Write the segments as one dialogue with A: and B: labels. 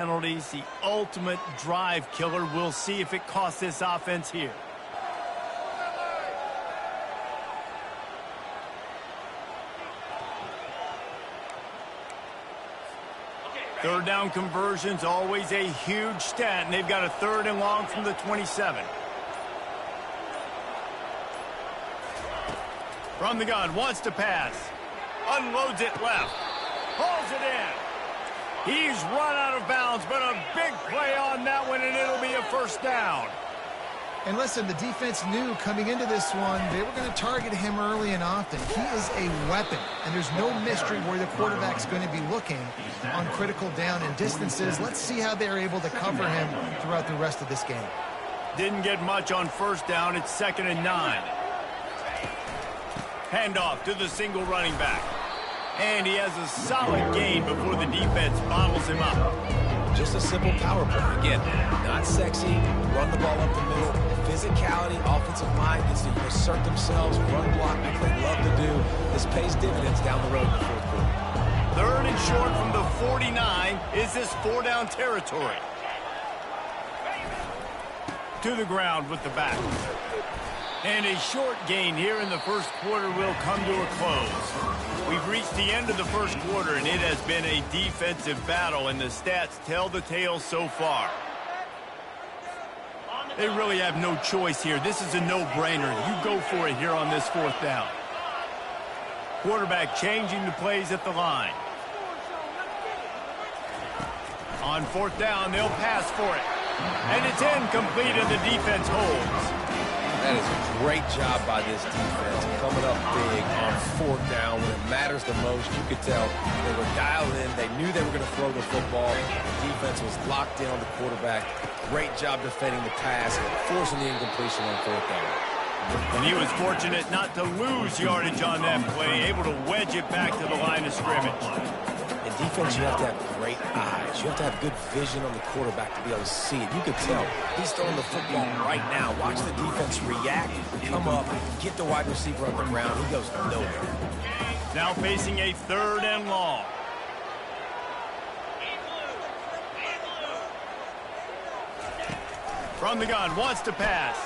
A: Penalties, the ultimate drive killer. We'll see if it costs this offense here. Third down conversions, always a huge stat, and they've got a 3rd and long from the 27. From the gun, wants to pass. Unloads it left. Pulls it in. He's run out of bounds, but a big play on that one, and it'll be a 1st down.
B: And listen, the defense knew coming into this one, they were going to target him early and often. He is a weapon, and there's no mystery where the quarterback's going to be looking on critical down and distances. Let's see how they're able to cover him throughout the rest of this game.
A: Didn't get much on 1st down. It's 2nd and 9. Handoff to the single running back. And he has a solid gain before the defense bottles him up.
C: Just a simple power play. Again, not sexy, run the ball up the middle. Physicality, offensive line gets to assert themselves, run block like they love to do. This pays dividends down the road in the 4th quarter.
A: 3rd and short from the 49. Is this 4-down territory? To the ground with the back. And a short gain here in the 1st quarter will come to a close. We've reached the end of the 1st quarter, and it has been a defensive battle, and the stats tell the tale so far. They really have no choice here. This is a no-brainer. You go for it here on this 4th down. Quarterback changing the plays at the line. On 4th down, they'll pass for it. And it's incomplete, and the defense holds.
C: That is a great job by this defense, coming up big on 4th down when it matters the most. You could tell they were dialed in. They knew they were going to throw the football. The defense was locked in on the quarterback. Great job defending the pass and forcing the incompletion on 4th down.
A: And he was fortunate not to lose yardage on that play, able to wedge it back to the line of scrimmage.
C: In defense, you have to have great eyes. You have to have good vision on the quarterback to be able to see it. You could tell he's throwing the football right now. Watch the defense react, come up, get the wide receiver on the ground. He goes nowhere.
A: Now facing a 3rd and long. From the gun, wants to pass.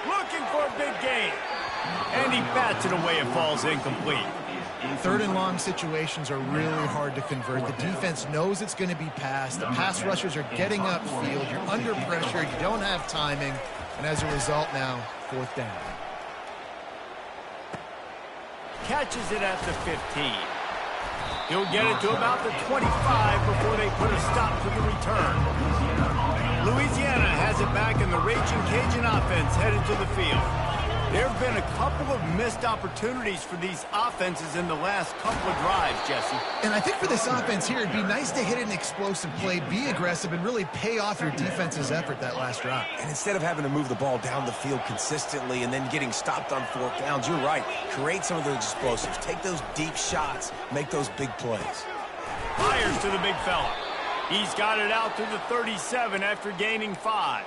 A: Looking for a big gain. And he bats it away. It falls incomplete.
B: 3rd and long situations are really hard to convert. The defense knows it's going to be passed. The pass rushers are getting upfield. You're under pressure. You don't have timing. And as a result now, 4th down.
A: Catches it at the 15. He'll get it to about the 25 before they put a stop to the return. Louisiana has it back, and the Raging Cajun offense headed to the field. There have been a couple of missed opportunities for these offenses in the last couple of drives, Jesse.
B: And I think for this offense here, it'd be nice to hit an explosive play, be aggressive, and really pay off your defense's effort that last drive.
C: And instead of having to move the ball down the field consistently and then getting stopped on 4th downs, you're right. Create some of those explosives. Take those deep shots. Make those big plays.
A: Fires to the big fella. He's got it out to the 37 after gaining 5.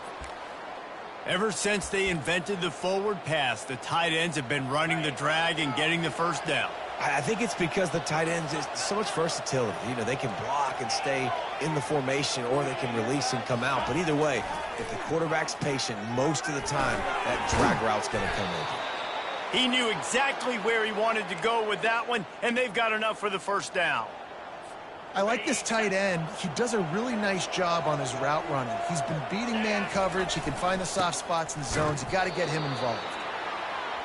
A: Ever since they invented the forward pass, the tight ends have been running the drag and getting the 1st down.
C: I think it's because the tight ends is so much versatility. You know, they can block and stay in the formation, or they can release and come out. But either way, if the quarterback's patient, most of the time, that drag route's going to come over.
A: He knew exactly where he wanted to go with that one, and they've got enough for the 1st down.
B: I like this tight end. He does a really nice job on his route running. He's been beating man coverage. He can find the soft spots in the zones. You got to get him involved.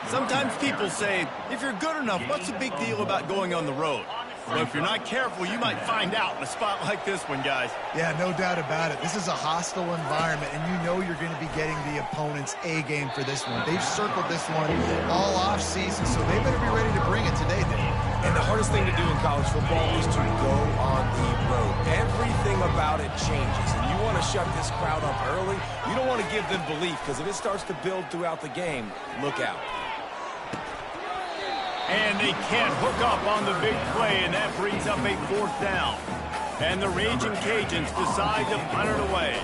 A: Sometimes people say, if you're good enough, what's the big deal about going on the road? Well, if you're not careful, you might find out in a spot like this one, guys.
B: Yeah, no doubt about it. This is a hostile environment, and you know you're going to be getting the opponent's A game for this one. They've circled this one all off season, so they better be ready to bring it today, Dave.
C: And the hardest thing to do in college football is to go on the road. Everything about it changes, and you want to shut this crowd up early. You don't want to give them belief, because if it starts to build throughout the game, look out.
A: And they can't hook up on the big play, and that brings up a 4th down. And the Raging Cajuns decide to punt it away.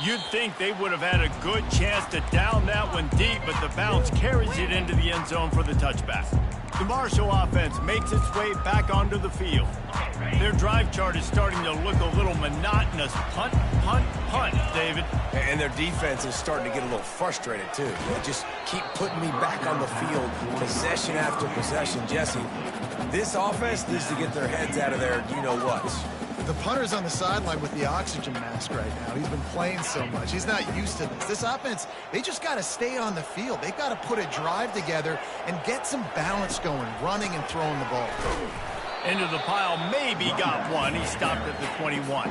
A: You'd think they would have had a good chance to down that one deep, but the bounce carries it into the end zone for the touchback. The Marshall offense makes its way back onto the field. Their drive chart is starting to look a little monotonous. Punt, punt, punt, David.
C: And their defense is starting to get a little frustrated, too. They just keep putting me back on the field, possession after possession. Jesse, this offense needs to get their heads out of their you-know-whats.
B: The punter's on the sideline with the oxygen mask right now. He's been playing so much. He's not used to this. This offense, they just got to stay on the field. They've got to put a drive together and get some balance going, running and throwing the ball.
A: Into the pile, maybe got one. He stopped at the 21.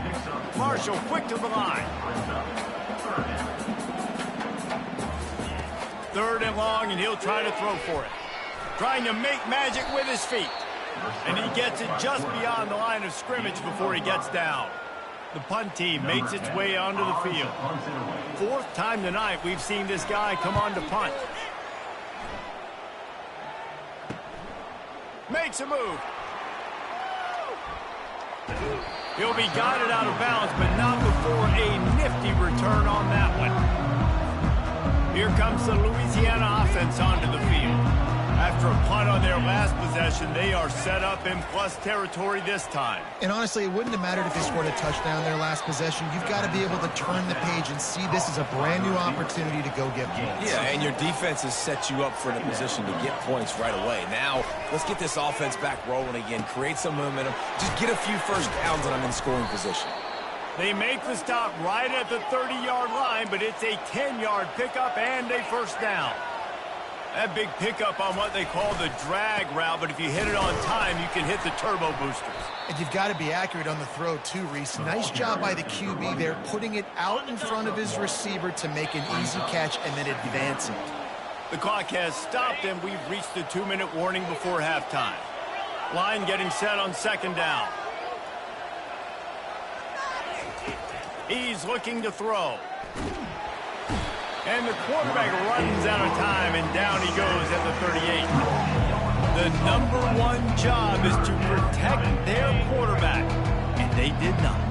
A: Marshall quick to the line. 3rd and long, and he'll try to throw for it. Trying to make magic with his feet. And he gets it just beyond the line of scrimmage before he gets down. The punt team makes its way onto the field. 4th time tonight we've seen this guy come on to punt. Makes a move. He'll be guided out of bounds, but not before a nifty return on that one. Here comes the Louisiana offense onto the field. After a punt on their last possession, they are set up in plus territory this time.
B: And honestly, it wouldn't have mattered if they scored a touchdown their last possession. You've got to be able to turn the page and see this as a brand new opportunity to go get points.
C: Yeah, and your defense has set you up for a position to get points right away. Now, let's get this offense back rolling again, create some momentum, just get a few first downs and I'm in scoring position.
A: They make the stop right at the 30-yard line, but it's a 10-yard pickup and a first down. That big pickup on what they call the drag route, but if you hit it on time, you can hit the turbo boosters.
B: And you've got to be accurate on the throw, too, Reese. Nice job by the QB there, putting it out in front of his receiver to make an easy catch and then advance it.
A: The clock has stopped, and we've reached the 2-minute warning before halftime. Line getting set on 2nd down. He's looking to throw. And the quarterback runs out of time, and down he goes at the 38. The #1 job is to protect their quarterback, and they did not.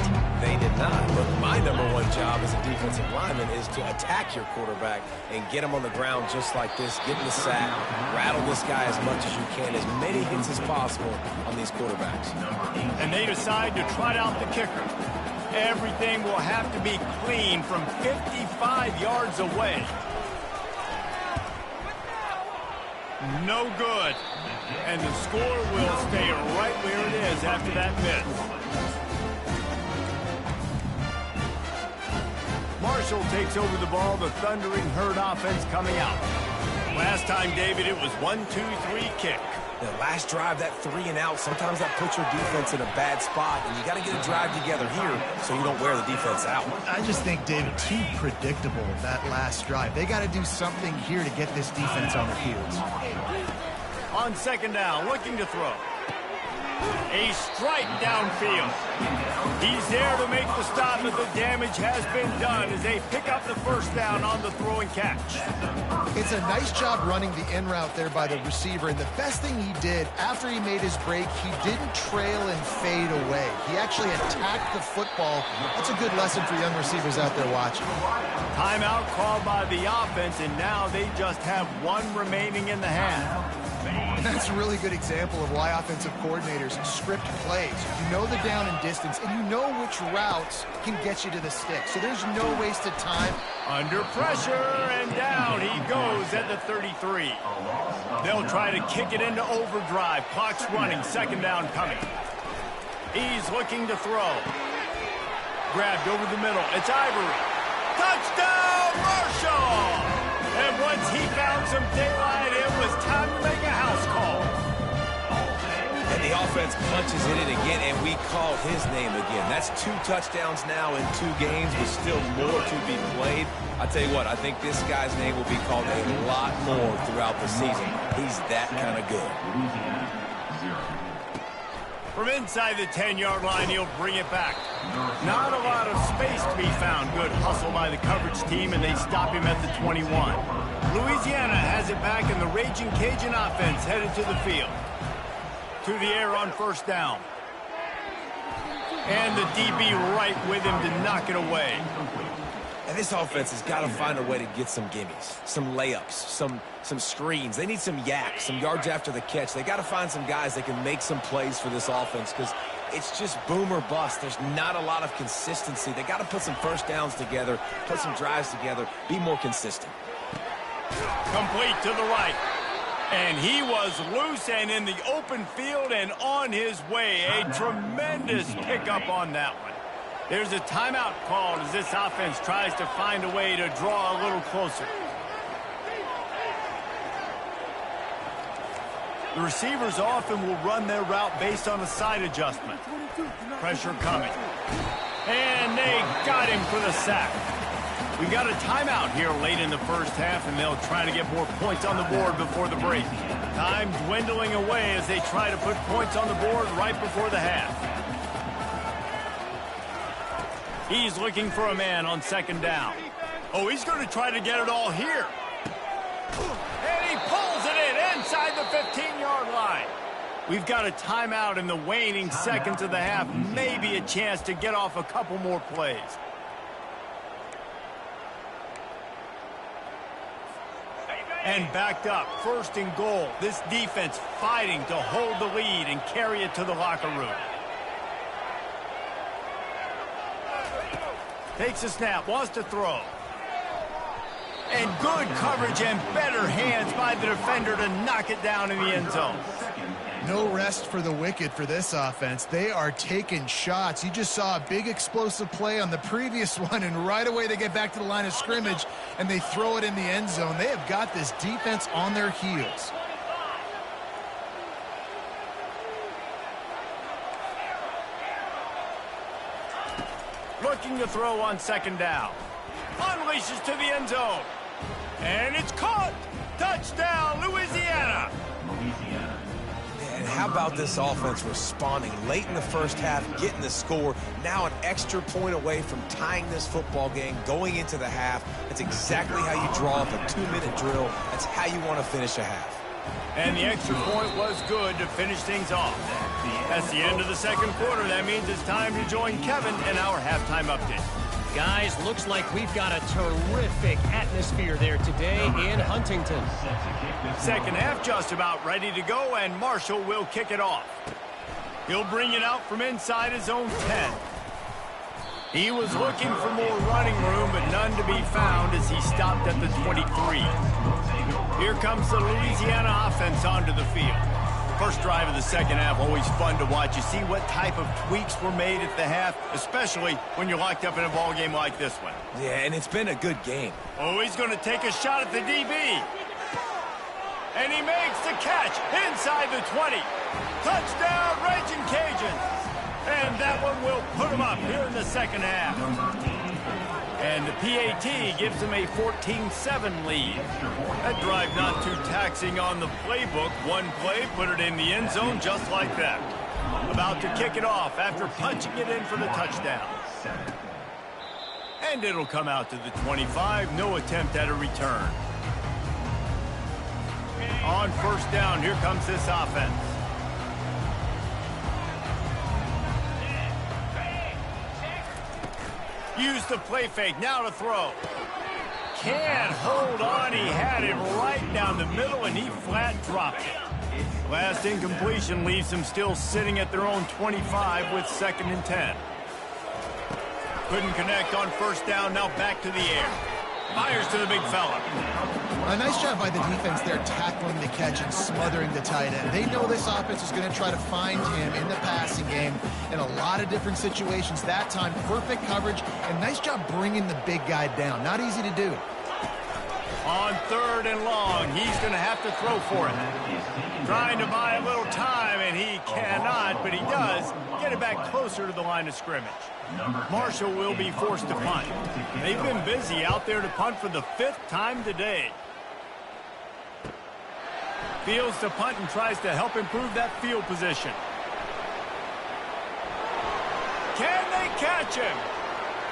C: They did not. But my #1 job as a defensive lineman is to attack your quarterback and get him on the ground just like this, get in the sack, rattle this guy as much as you can, as many hits as possible on these quarterbacks.
A: And they decide to trot out the kicker. Everything will have to be clean from 55 yards away. No good. And the score will stay right where it is after that miss. Marshall takes over the ball, the Thundering Herd offense coming out. Last time, David, it was 1-2-3 kick.
C: The last drive, that 3 and out, sometimes that puts your defense in a bad spot, and you got to get a drive together here so you don't wear the defense out.
B: I just think, David, too predictable, that last drive. They got to do something here to get this defense on their heels.
A: On 2nd down, looking to throw. A strike downfield. He's there to make the stop, but the damage has been done as they pick up the first down on the throw and catch.
B: It's a nice job running the in route there by the receiver, and the best thing he did after he made his break, he didn't trail and fade away. He actually attacked the football. That's a good lesson for young receivers out there watching.
A: Timeout called by the offense, and now they just have 1 remaining in the half.
B: And that's a really good example of why offensive coordinators script plays. You know the down and distance, and you know which routes can get you to the stick. So there's no wasted time.
A: Under pressure, and down he goes at the 33. They'll try to kick it into overdrive. Clock's running, 2nd down coming. He's looking to throw. Grabbed over the middle. It's Ivory. Touchdown, Marshall! And once he found some daylight, it was time to make a house call.
C: And the offense punches it in again, and we call his name again. That's 2 touchdowns now in 2 games, with still more to be played. I tell you what, I think this guy's name will be called a lot more throughout the season. He's that kind of good.
A: From inside the 10-yard line, he'll bring it back. Not a lot of space to be found. Good hustle by the coverage team, and they stop him at the 21. Louisiana has it back, and the Raging Cajun offense headed to the field. To the air on 1st down. And the DB right with him to knock it away.
C: And this offense has got to find a way to get some gimmies, some layups, some screens. They need some yak, some yards after the catch. They got to find some guys that can make some plays for this offense because it's just boom or bust. There's not a lot of consistency. They got to put some first downs together, put some drives together, be more consistent.
A: Complete to the right. And he was loose and in the open field and on his way. A tremendous pickup on that one. There's a timeout called as this offense tries to find a way to draw a little closer. The receivers often will run their route based on a side adjustment. Pressure coming. And they got him for the sack. We got a timeout here late in the first half, and they'll try to get more points on the board before the break. Time dwindling away as they try to put points on the board right before the half. He's looking for a man on second down. Oh, he's going to try to get it all here. And he pulls it in inside the 15-yard line. We've got a timeout in the waning seconds of the half. Maybe a chance to get off a couple more plays. And backed up, first and goal. This defense fighting to hold the lead and carry it to the locker room. Takes a snap, wants to throw. And good coverage and better hands by the defender to knock it down in the end zone.
B: No rest for the wicked for this offense. They are taking shots. You just saw a big explosive play on the previous one, and right away they get back to the line of scrimmage, and they throw it in the end zone. They have got this defense on their heels.
A: Looking to throw on second down. Unleashes to the end zone. And it's caught. Touchdown, Louisiana.
C: And how about this offense responding late in the first half, getting the score, now an extra point away from tying this football game, going into the half. That's exactly how you draw up a 2-minute drill. That's how you want to finish a half.
A: And the extra point was good to finish things off. That's the end of the second quarter. That means it's time to join Kevin in our halftime update.
D: Guys, looks like we've got a terrific atmosphere there today in Huntington.
A: Second half just about ready to go, and Marshall will kick it off. He'll bring it out from inside his own 10. He was looking for more running room, but none to be found as he stopped at the 23. Here comes the Louisiana offense onto the field. First drive of the second half, always fun to watch. You see what type of tweaks were made at the half, especially when you're locked up in a ball game like this one.
C: Yeah, and it's been a good game.
A: Oh, he's going to take a shot at the DB. And he makes the catch inside the 20. Touchdown, Raging Cajuns. And that one will put him up here in the second half. And the PAT gives him a 14-7 lead. That drive not too taxing on the playbook. One play, put it in the end zone just like that. About to kick it off after punching it in for the touchdown. And it'll come out to the 25. No attempt at a return. On first down, here comes this offense. Use the play fake, now to throw. Can't hold on, he had it right down the middle and he flat dropped it. Last incompletion leaves them still sitting at their own 25 with second and 10. Couldn't connect on first down, now back to the air. Fires to the big fella.
B: A nice job by the defense there tackling the catch and smothering the tight end. They know this offense is going to try to find him in the passing game in a lot of different situations. That time, perfect coverage and nice job bringing the big guy down. Not easy to do.
A: On third and long, he's going to have to throw for it. Trying to buy a little time, and he cannot, but he does get it back closer to the line of scrimmage. Marshall will be forced to punt. They've been busy out there to punt for the 5th time today. Fields to punt and tries to help improve that field position. Can they catch him?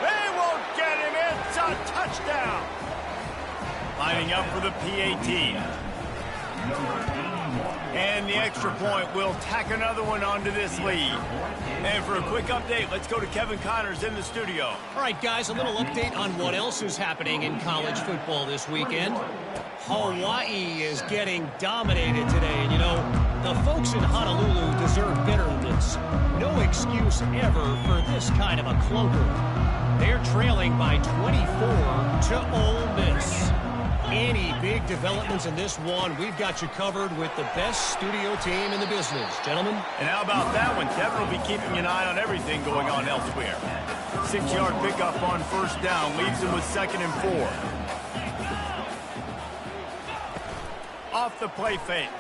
A: They won't get him. It's a touchdown. Lining up for the PAT. And the extra point will tack another one onto this lead. And for a quick update, let's go to Kevin Connors in the studio.
D: All right, guys, a little update on what else is happening in college football this weekend. Hawaii is getting dominated today. And, you know, the folks in Honolulu deserve better than this. No excuse ever for this kind of a clunker. They're trailing by 24 to Ole Miss. Any big developments in this one, we've got you covered with the best studio team in the business. Gentlemen?
A: And how about that one? Kevin will be keeping an eye on everything going on elsewhere. 6-yard pickup on first down leaves him with 2nd and 4. Off the play fake.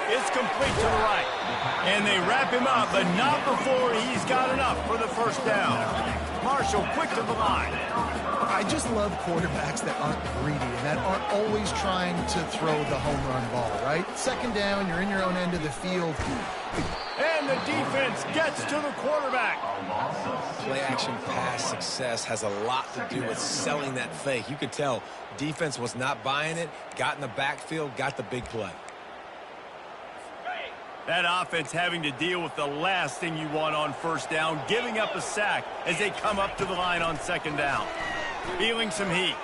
A: It's complete to the right. And they wrap him up, but not before he's got enough for the first down. Marshall quick to the line.
B: I just love quarterbacks that aren't greedy and that aren't always trying to throw the home run ball, right? 2nd down, you're in your own end of the field.
A: And the defense gets to the quarterback.
C: Play action pass success has a lot to do with selling that fake. You could tell defense was not buying it, got in the backfield, got the big play.
A: That offense having to deal with the last thing you want on first down, giving up a sack as they come up to the line on 2nd down. Feeling some heat.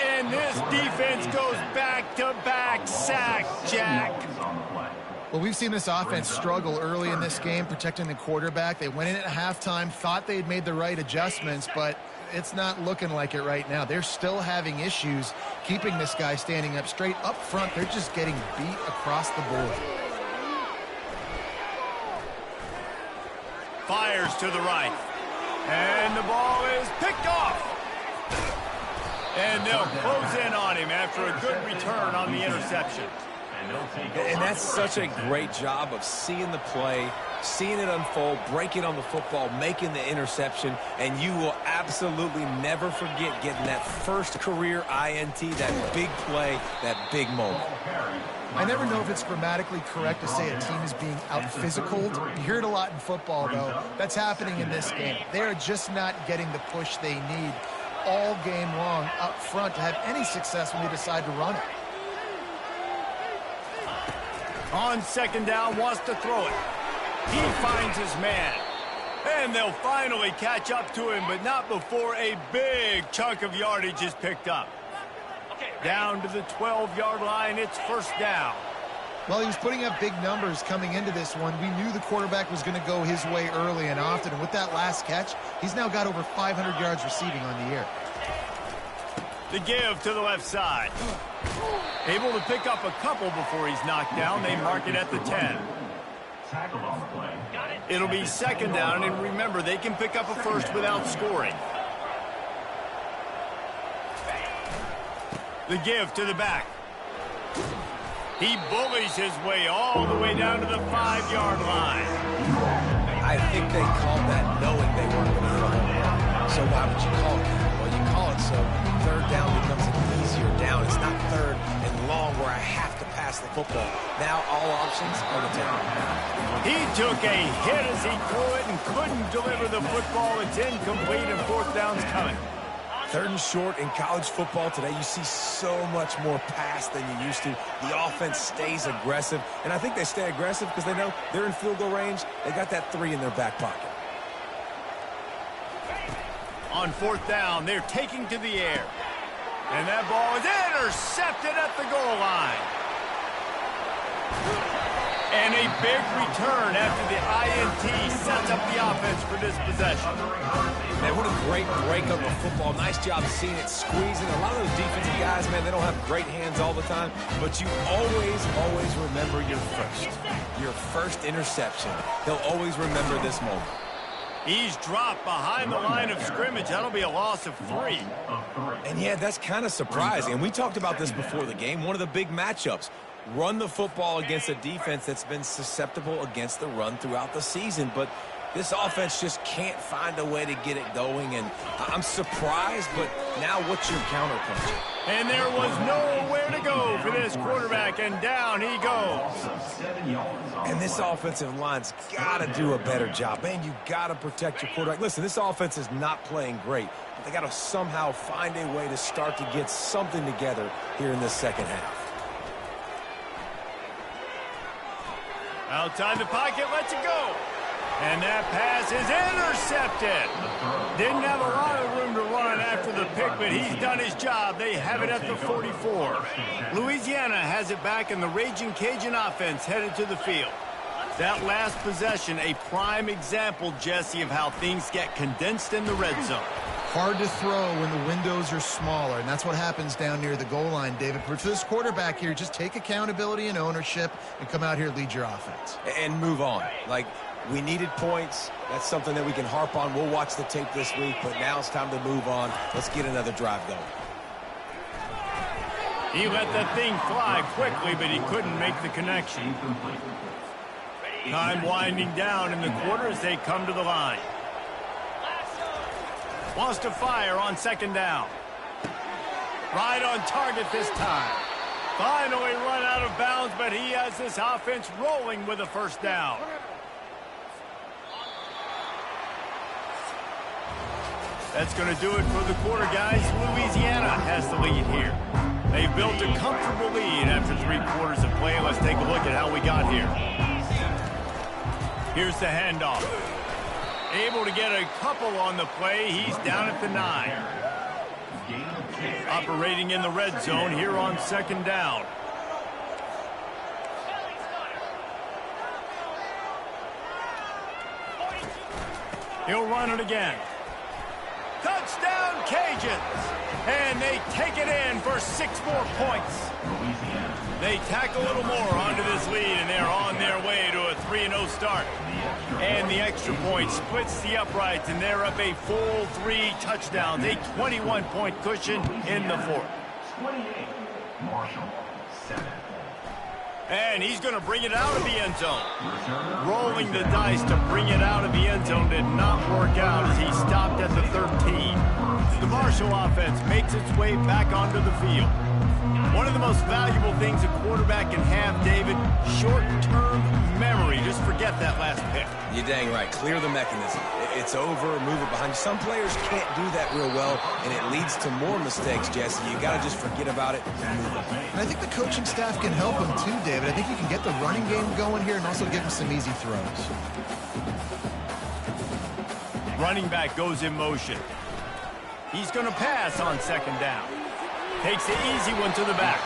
A: And this defense goes back-to-back sack, Jack.
B: Well, we've seen this offense struggle early in this game, protecting the quarterback. They went in at halftime, thought they had made the right adjustments, but it's not looking like it right now. They're still having issues keeping this guy standing up straight. Up front, they're just getting beat across the board.
A: Fires to the right. And the ball is picked off. And they'll close in on him after a good return on the interception.
C: And that's such a great job of seeing the play, seeing it unfold, breaking on the football, making the interception, and you will absolutely never forget getting that first career INT, that big play, that big moment.
B: I never know if it's grammatically correct to say a team is being out-physicaled. You hear it a lot in football, though. That's happening in this game. They're just not getting the push they need all game long up front to have any success when they decide to run it.
A: On 2nd down, wants to throw it. He finds his man. And they'll finally catch up to him, but not before a big chunk of yardage is picked up. Down to the 12-yard line, it's first down.
B: Well, he was putting up big numbers coming into this one. We knew the quarterback was going to go his way early and often, and with that last catch, he's now got over 500 yards receiving on the year.
A: The give to the left side. Able to pick up a couple before he's knocked down. They mark it at the 10. It'll be 2nd down, and remember, they can pick up a first without scoring. The give to the back. He bullies his way all the way down to the 5-yard line.
C: I think they called that knowing they weren't going to throw. So why would you call it? Well, you call it so 3rd down becomes an easier down. It's not 3rd and long where I have to pass the football. Now all options are the table.
A: He took a hit as he threw it and couldn't deliver the football. It's incomplete and 4th down's coming.
C: 3rd and short in college football today, you see so much more pass than you used to. The offense stays aggressive, and I think they stay aggressive because they know they're in field goal range. They got that 3 in their back pocket.
A: On 4th down, they're taking to the air. And that ball is intercepted at the goal line. And a big return after the INT sets up the offense for this possession.
C: Man, what a great break on the football. Nice job seeing it squeezing. A lot of those defensive guys, man, they don't have great hands all the time, but you always remember your first interception. They'll always remember this moment.
A: He's dropped behind the line of scrimmage. That'll be a loss of 3.
C: And yeah, that's kind of surprising. And we talked about this before the game. One of the big matchups. Run the football against a defense that's been susceptible against the run throughout the season. But this offense just can't find a way to get it going. And I'm surprised, but now what's your counterpunch?
A: And there was nowhere to go for this quarterback, and down he goes.
C: And this offensive line's got to do a better job. Man, you got to protect your quarterback. Listen, this offense is not playing great, but they got to somehow find a way to start to get something together here in this second half.
A: Outside the pocket, lets it go. And that pass is intercepted. Didn't have a lot of room to run after the pick, but he's done his job. They have it at the 44. Louisiana has it back, and the Raging Cajun offense headed to the field. That last possession, a prime example, Jesse, of how things get condensed in the red zone.
B: Hard to throw when the windows are smaller, and that's what happens down near the goal line, David. But for this quarterback here, just take accountability and ownership and come out here and lead your offense.
C: And move on. Like, we needed points. That's something that we can harp on. We'll watch the tape this week, but now it's time to move on. Let's get another drive going.
A: He let that thing fly quickly, but he couldn't make the connection. Time winding down in the quarter as they come to the line. Wants to fire on second down. Right on target this time. Finally run out of bounds, but he has this offense rolling with a first down. That's going to do it for the quarter, guys. Louisiana has the lead here. They've built a comfortable lead after 3 quarters of play. Let's take a look at how we got here. Here's the handoff. Able to get a couple on the play. He's down at the 9. Operating in the red zone here on second down. He'll run it again. Touchdown, Cajuns! And they take it in for 6 more points. They tack a little more onto this lead, and they're on their way to a 3-0 start. And the extra point splits the uprights, and they're up a full 3 touchdowns, a 21-point cushion in the fourth.
E: 28, Marshall, 7.
A: And he's going to bring it out of the end zone. Rolling the dice to bring it out of the end zone did not work out as he stopped at the 13. The Marshall offense makes its way back onto the field. One of the most valuable things a quarterback can have, David, short-term memory. Just forget that last pick.
C: You're dang right. Clear the mechanism. It's over, move it behind you. Some players can't do that real well, and it leads to more mistakes, Jesse. You got to just forget about it and move on.
B: And I think the coaching staff can help him too, David. I think you can get the running game going here and also give him some easy throws.
A: Running back goes in motion. He's going to pass on second down. Takes the easy one to the back.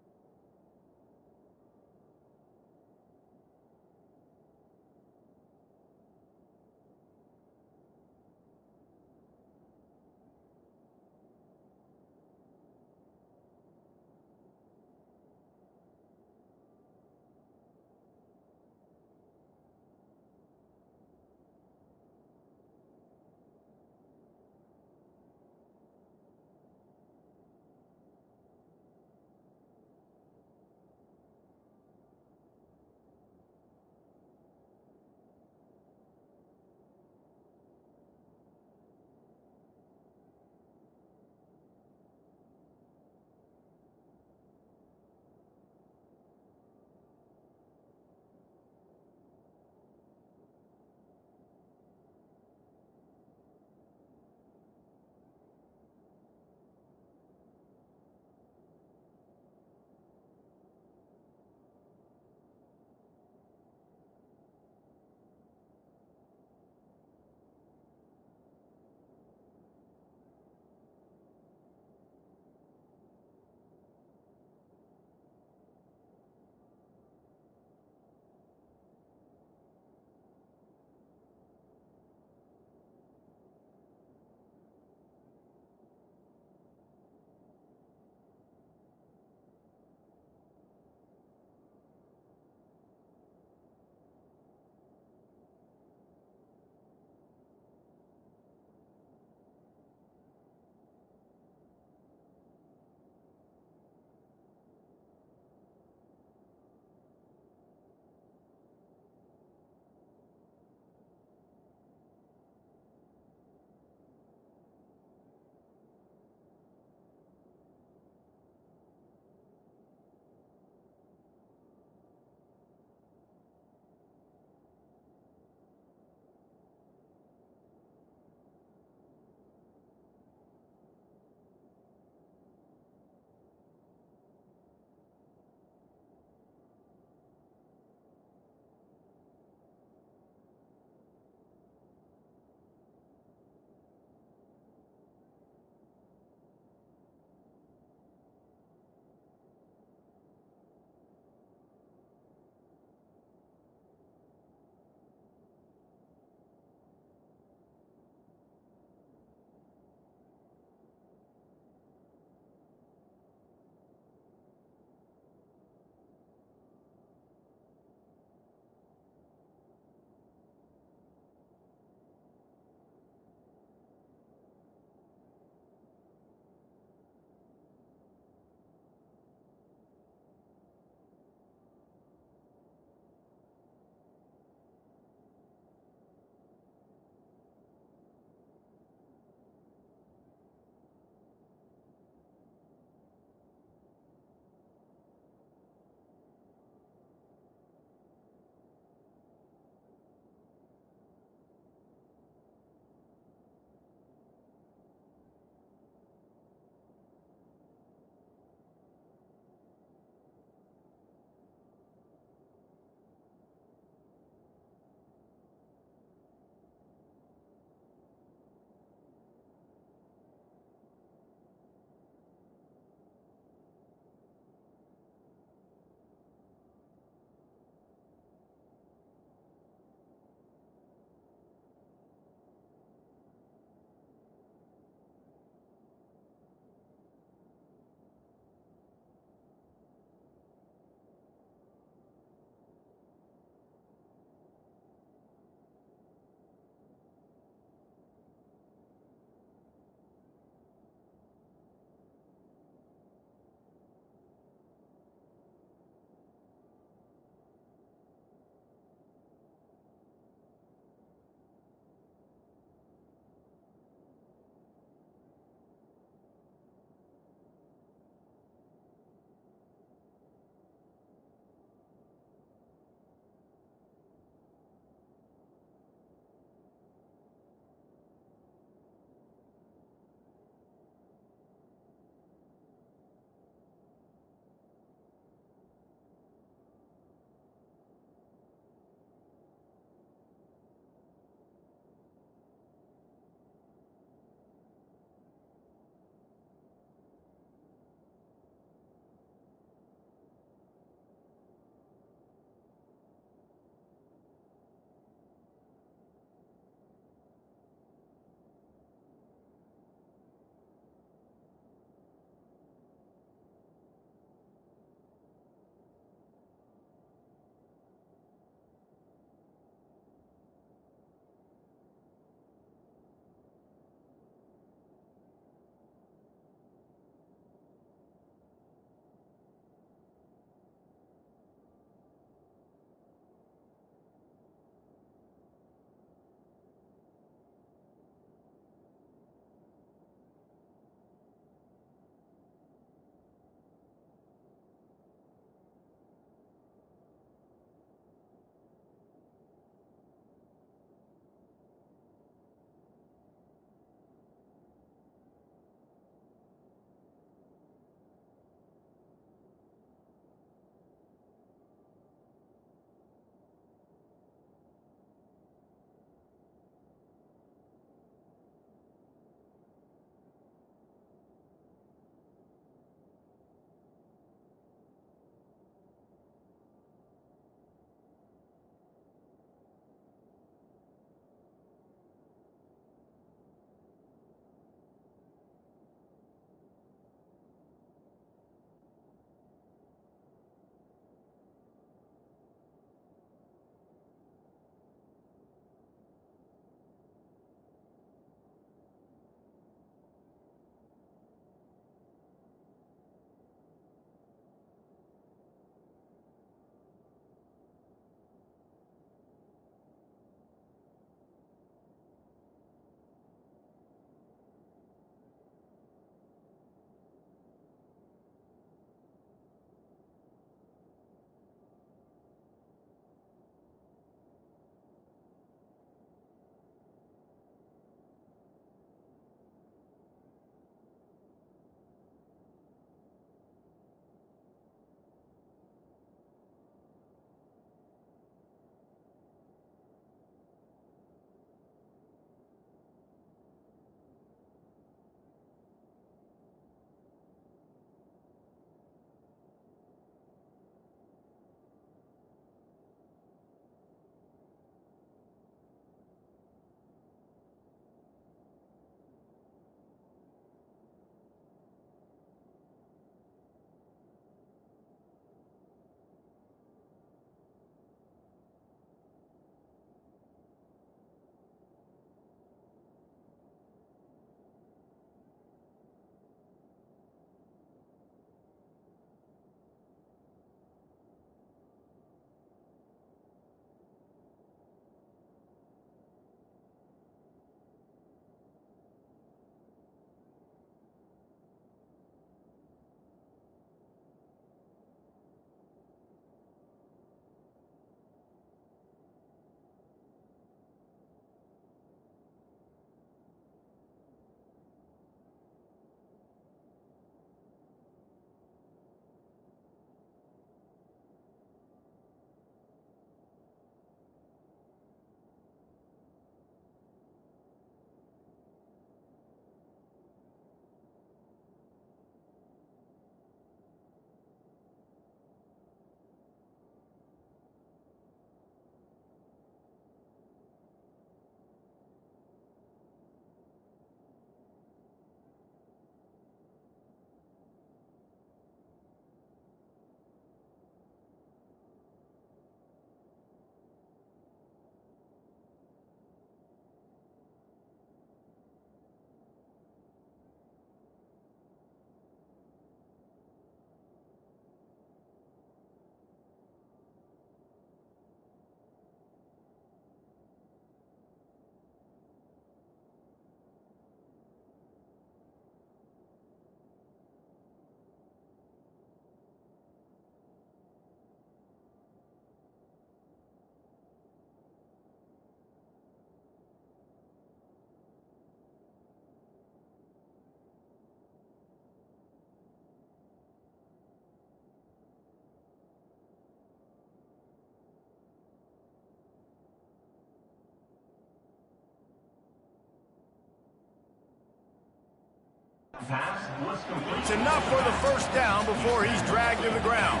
E: Pass was complete.
A: It's enough for the first down before he's dragged to the ground.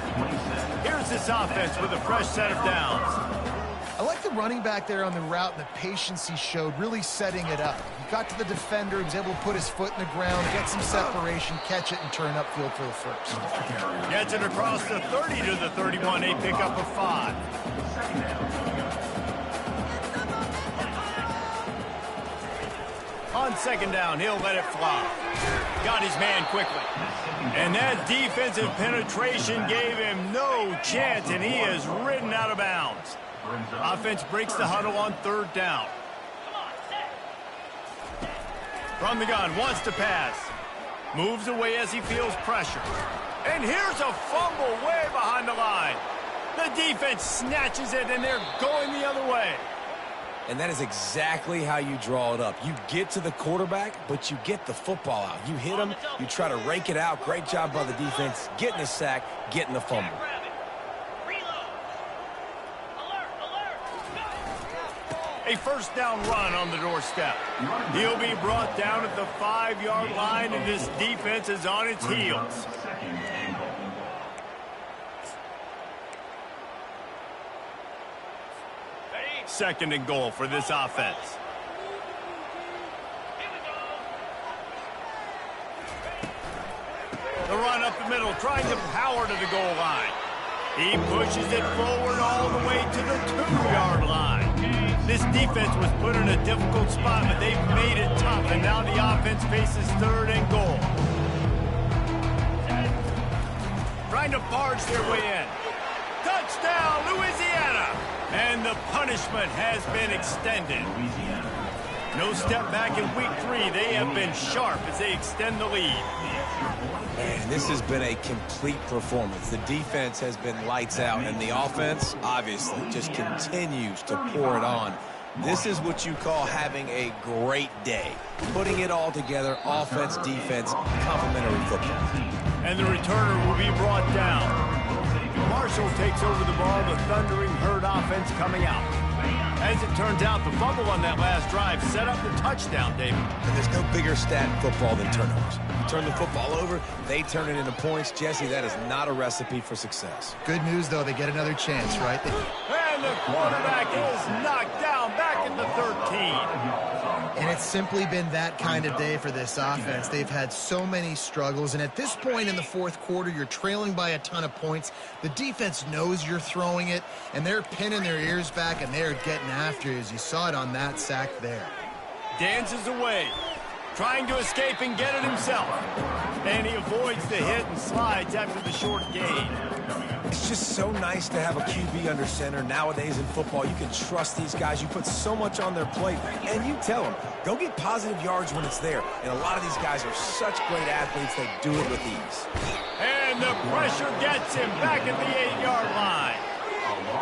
A: Here's this offense with a fresh set of downs.
B: I like the running back there on the route and the patience he showed, really setting it up. He got to the defender, he was able to put his foot in the ground, get some separation, catch it, and turn upfield for the first.
A: Gets it across the 30 to the 31, a pickup of 5. On second down, he'll let it fly. Got his man quickly. And that defensive penetration gave him no chance, and he is ridden out of bounds. Offense breaks the huddle on third down. From the gun, wants to pass. Moves away as he feels pressure. And here's a fumble way behind the line. The defense snatches it, and they're going the other way.
C: And that is exactly how you draw it up. You get to the quarterback, but you get the football out. You hit him, you try to rake it out. Great job by the defense, getting a sack, getting the fumble.
A: A first down run on the doorstep. He'll be brought down at the 5-yard line, and this defense is on its heels. Second and goal for this offense. The run up the middle, trying to power to the goal line. He pushes it forward all the way to the 2-yard line. This defense was put in a difficult spot, but they've made it tough, and now the offense faces third and goal. Trying to barge their way in. Touchdown, Louisiana! And the punishment has been extended. No step back in week 3. They have been sharp as they extend the lead.
C: And this has been a complete performance. The defense has been lights out, and the offense, obviously, just continues to pour it on. This is what you call having a great day. Putting it all together, offense, defense, complementary football.
A: And the returner will be brought down. Marshall takes over the ball, the thundering herd offense coming out. As it turns out, the fumble on that last drive set up the touchdown, David.
C: And there's no bigger stat in football than turnovers. You turn the football over, they turn it into points. Jesse, that is not a recipe for success.
B: Good news, though, they get another chance, right?
A: And the quarterback is knocked down back in the 13.
B: And it's simply been that kind of day for this offense. They've had so many struggles, and at this point in the fourth quarter, you're trailing by a ton of points. The defense knows you're throwing it, and they're pinning their ears back, and they're getting after you, as you saw it on that sack there.
A: Dances away, trying to escape and get it himself. And he avoids the hit and slides after the short gain.
C: It's just so nice to have a QB under center. Nowadays in football, you can trust these guys. You put so much on their plate, and you tell them, go get positive yards when it's there. And a lot of these guys are such great athletes, they do it with ease.
A: And the pressure gets him back at the 8-yard line.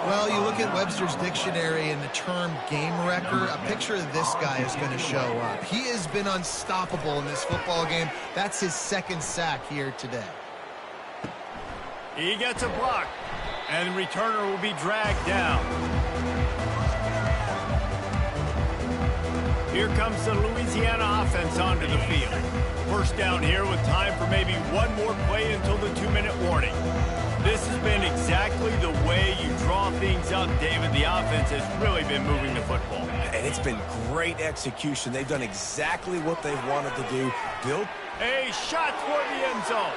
B: Well, you look at Webster's dictionary and the term game wrecker, a picture of this guy is going to show up. He has been unstoppable in this football game. That's his second sack here today.
A: He gets a block, and the returner will be dragged down. Here comes the Louisiana offense onto the field. First down here with time for maybe one more play until the 2-minute warning. This has been exactly the way you draw things up, David. The offense has really been moving the football.
C: And it's been great execution. They've done exactly what they've wanted to do. Built
A: a shot toward the end zone.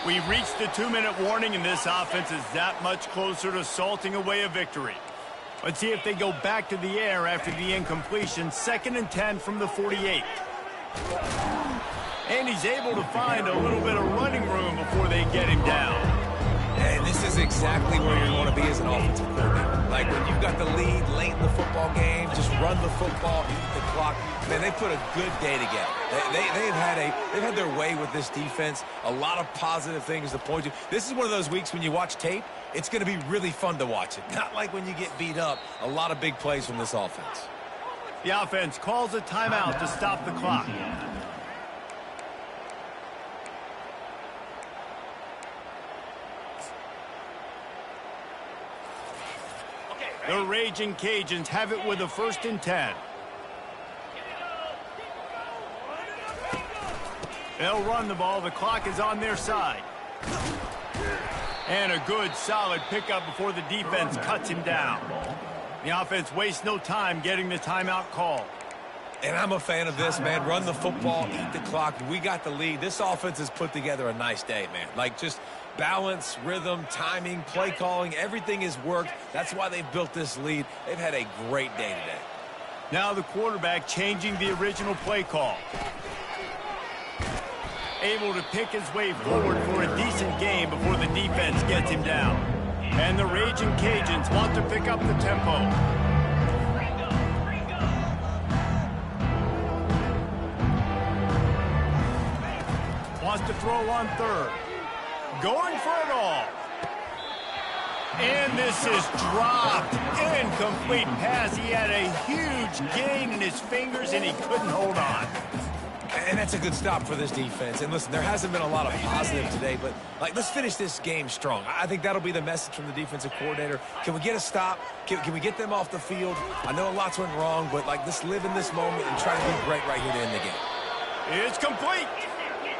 A: We've reached the 2-minute warning, and this offense is that much closer to salting away a victory. Let's see if they go back to the air after the incompletion. 2nd and 10 from the 48. And he's able to find a little bit of running room before they get him down.
C: And this is exactly where you want to be as an offensive coordinator. Like when you've got the lead late in the football game, just run the football, eat the clock. Man, they put a good day together. They've had their way with this defense. A lot of positive things to point to. This is one of those weeks when you watch tape, it's going to be really fun to watch it. Not like when you get beat up. A lot of big plays from this offense.
A: The offense calls a timeout to stop the clock. The Raging Cajuns have it with a 1st and 10. They'll run the ball. The clock is on their side. And a good, solid pickup before the defense cuts him down. The offense wastes no time getting the timeout call.
C: And I'm a fan of this, man. Run the football, eat the clock. We got the lead. This offense has put together a nice day, man. Like, just balance, rhythm, timing, play calling, everything has worked. That's why they've built this lead. They've had a great day today.
A: Now the quarterback changing the original play call. Able to pick his way forward for a decent game before the defense gets him down. And the Raging Cajuns want to pick up the tempo. Wants to throw on third. Going for it all. And this is dropped. Incomplete pass. He had a huge gain in his fingers, and he couldn't hold on.
C: And that's a good stop for this defense. And listen, there hasn't been a lot of positive today, but let's finish this game strong. I think that'll be the message from the defensive coordinator. Can we get a stop? Can we get them off the field? I know lots went wrong, but let's live in this moment and try to be great right here to end the game.
A: It's complete.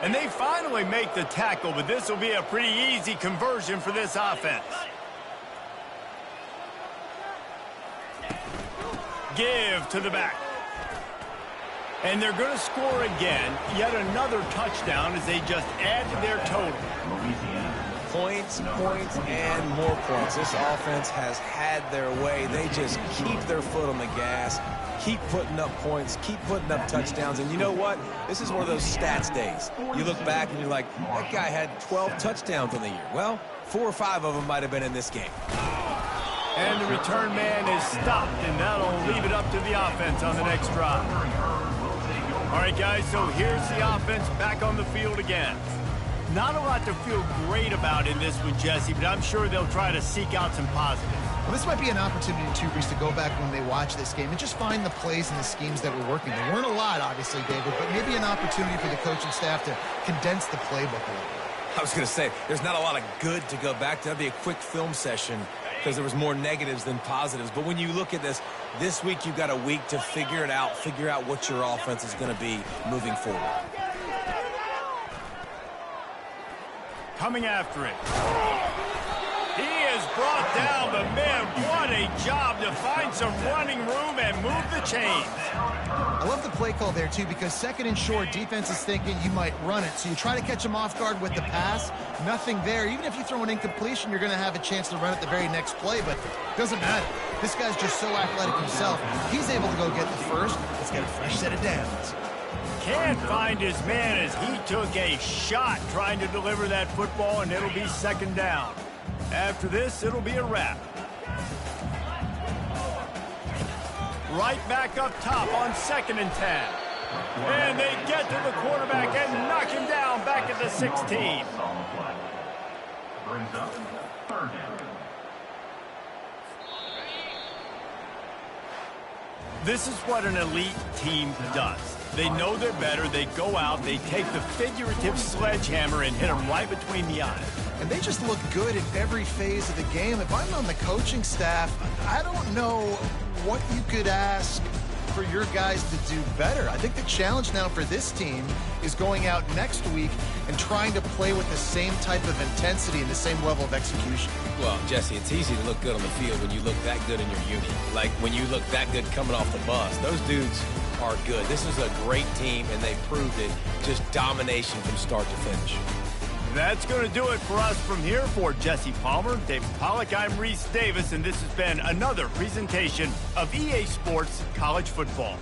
A: And they finally make the tackle, but this will be a pretty easy conversion for this offense. Give to the back. And they're going to score again. Yet another touchdown as they just add to their total.
C: Points, points, and more points. This offense has had their way. They just keep their foot on the gas, keep putting up points, keep putting up touchdowns. And you know what? This is one of those stats days. You look back and you're like, that guy had 12 touchdowns in the year. Well, 4 or 5 of them might have been in this game.
A: And the return man is stopped, and that'll leave it up to the offense on the next drive. All right, guys, so here's the offense back on the field again. Not a lot to feel great about in this one, Jesse, but I'm sure they'll try to seek out some positives.
B: Well, this might be an opportunity, too, Reese, to go back when they watch this game and just find the plays and the schemes that were working. There weren't a lot, obviously, David, but maybe an opportunity for the coaching staff to condense the playbook a little bit.
C: I was going to say, there's not a lot of good to go back to. That'd be a quick film session because there was more negatives than positives. But when you look at this week you've got a week to figure it out, figure out what your offense is going to be moving forward.
A: Coming after it. He is brought down, but man, what a job to find some running room and move the chains.
B: I love the play call there, too, because second and short, defense is thinking you might run it. So you try to catch them off guard with the pass. Nothing there. Even if you throw an incompletion, you're going to have a chance to run it the very next play, but it doesn't matter. This guy's just so athletic himself. He's able to go get the first. Let's get a fresh set of downs.
A: Can't find his man as he took a shot trying to deliver that football, and it'll be second down. After this, it'll be a wrap. Right back up top on 2nd and 10. And they get to the quarterback and knock him down back at the 16.
E: Brings up third down.
A: This is what an elite team does. They know they're better. They go out, they take the figurative sledgehammer and hit them right between the eyes.
B: And they just look good in every phase of the game. If I'm on the coaching staff, I don't know what you could ask for your guys to do better. I think the challenge now for this team is going out next week and trying to play with the same type of intensity and the same level of execution.
C: Well, Jesse, it's easy to look good on the field when you look that good in your unit. Like when you look that good coming off the bus. Those dudes are good. This is a great team, and they proved it. Just domination from start to finish.
A: That's going to do it for us from here. For Jesse Palmer, David Pollack, I'm Reese Davis, and this has been another presentation of EA Sports College Football.